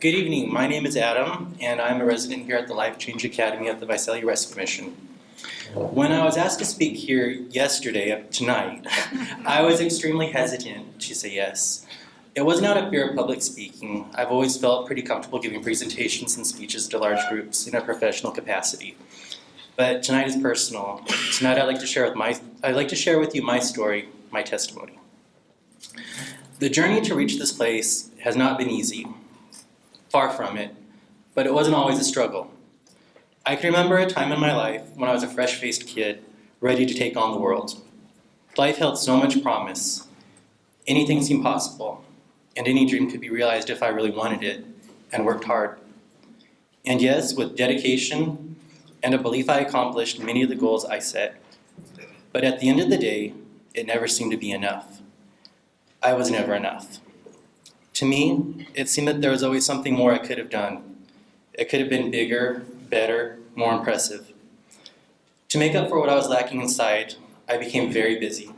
Good evening. My name is Adam, and I'm a resident here at the Life Change Academy at the Visalia Rescue Mission. When I was asked to speak here tonight, I was extremely hesitant to say yes. It wasn't out of fear of public speaking. I've always felt pretty comfortable giving presentations and speeches to large groups in a professional capacity. But tonight is personal. Tonight I'd like to share with you my story, my testimony. The journey to reach this place has not been easy. Far from it, but it wasn't always a struggle. I can remember a time in my life when I was a fresh-faced kid, ready to take on the world. Life held so much promise. Anything seemed possible, and any dream could be realized if I really wanted it and worked hard. And yes, with dedication and a belief I accomplished many of the goals I set. But at the end of the day, it never seemed to be enough. I was never enough. To me, it seemed that there was always something more I could have done. It could have been bigger, better, more impressive. To make up for what I was lacking inside, I became very busy.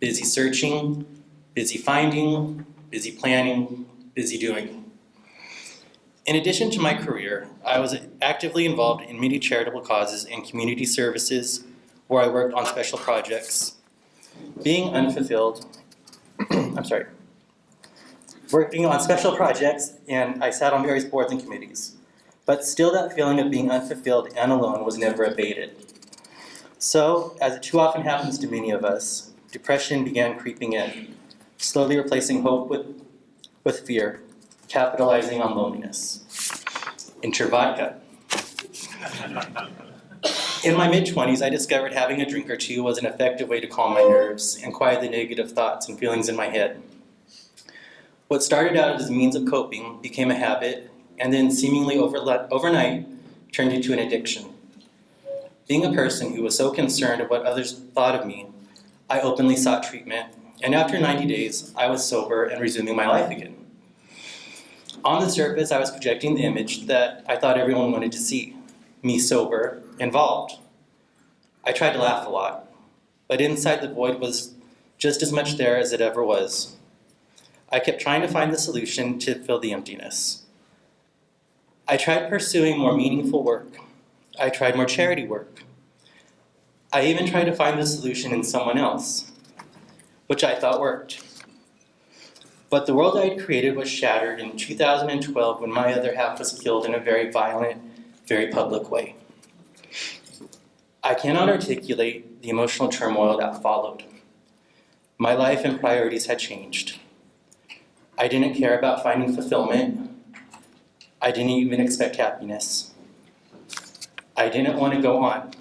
Busy searching, busy finding, busy planning, busy doing. In addition to my career, I was actively involved in many charitable causes and community services where I worked on special projects. Being unfulfilled, working on special projects, and I sat on various boards and committees. But still that feeling of being unfulfilled and alone was never abated. So, as it too often happens to many of us, depression began creeping in, slowly replacing hope with fear, capitalizing on loneliness. Enter vodka. In my mid-20s, I discovered having a drink or two was an effective way to calm my nerves and quiet the negative thoughts and feelings in my head. What started out as a means of coping became a habit, and then seemingly overnight turned into an addiction. Being a person who was so concerned of what others thought of me, I openly sought treatment, and after 90 days, I was sober and resuming my life again. On the surface, I was projecting the image that I thought everyone wanted to see, me sober, involved. I tried to laugh a lot, but inside the void was just as much there as it ever was. I kept trying to find the solution to fill the emptiness. I tried pursuing more meaningful work. I tried more charity work. I even tried to find the solution in someone else, which I thought worked. But the world I had created was shattered in 2012 when my other half was killed in a very violent, very public way. I cannot articulate the emotional turmoil that followed. My life and priorities had changed. I didn't care about finding fulfillment. I didn't even expect happiness. I didn't want to go on.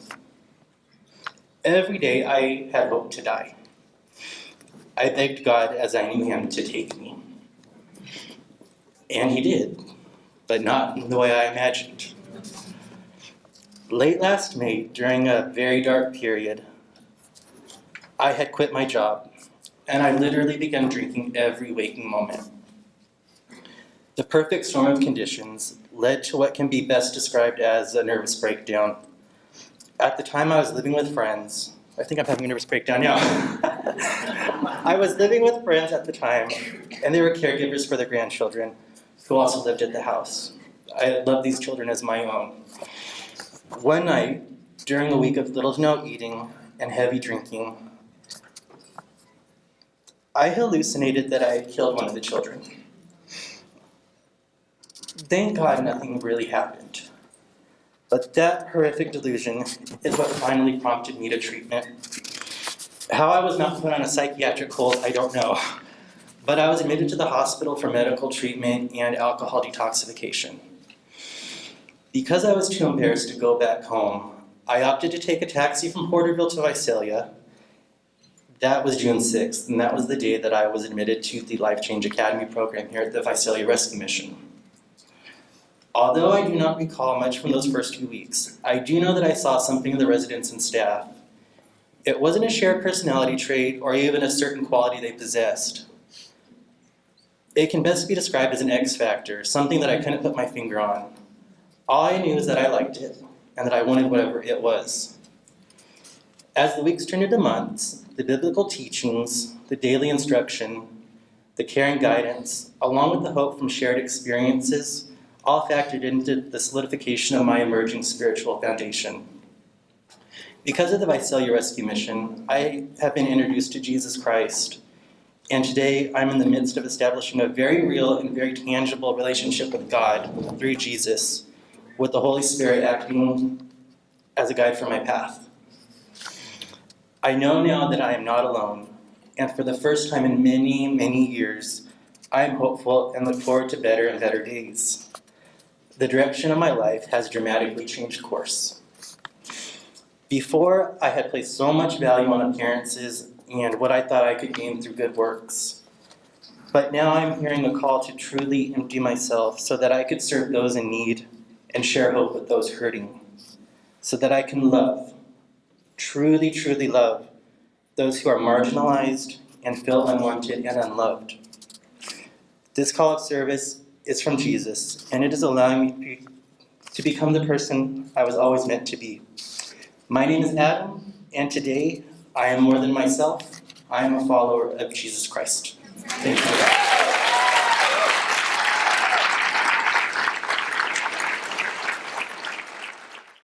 Every day I had hoped to die. I begged God as I knew Him to take me. And He did, but not the way I imagined. Late last May, during a very dark period, I had quit my job, and I literally began drinking every waking moment. The perfect storm of conditions led to what can be best described as a nervous breakdown. At the time I was living with friends. I think I'm having a nervous breakdown now. I was living with friends at the time, and they were caregivers for their grandchildren, who also lived at the house. I loved these children as my own. One night, during a week of little to no eating and heavy drinking, I hallucinated that I had killed one of the children. Thank God nothing really happened. But that horrific delusion is what finally prompted me to treatment. How I was not put on a psychiatric hold, I don't know. But I was admitted to the hospital for medical treatment and alcohol detoxification. Because I was too embarrassed to go back home, I opted to take a taxi from Porterville to Visalia. That was June 6th, and that was the day that I was admitted to the Life Change Academy program here at the Visalia Rescue Mission. Although I do not recall much from those first 2 weeks, I do know that I saw something in the residents and staff. It wasn't a shared personality trait or even a certain quality they possessed. It can best be described as an X factor, something that I couldn't put my finger on. All I knew is that I liked it, and that I wanted whatever it was. As the weeks turned into months, the biblical teachings, the daily instruction, the care and guidance, along with the hope from shared experiences, all factored into the solidification of my emerging spiritual foundation. Because of the Visalia Rescue Mission, I have been introduced to Jesus Christ, and today I'm in the midst of establishing a very real and very tangible relationship with God through Jesus, with the Holy Spirit acting as a guide for my path. I know now that I am not alone, and for the first time in many, many years, I am hopeful and look forward to better and better days. The direction of my life has dramatically changed course. Before, I had placed so much value on appearances and what I thought I could gain through good works. But now I'm hearing a call to truly empty myself so that I could serve those in need and share hope with those hurting, so that I can love, truly, truly love, those who are marginalized and feel unwanted and unloved. This call of service is from Jesus, and it is allowing me to become the person I was always meant to be. My name is Adam, and today I am more than myself. I am a follower of Jesus Christ. Thank you.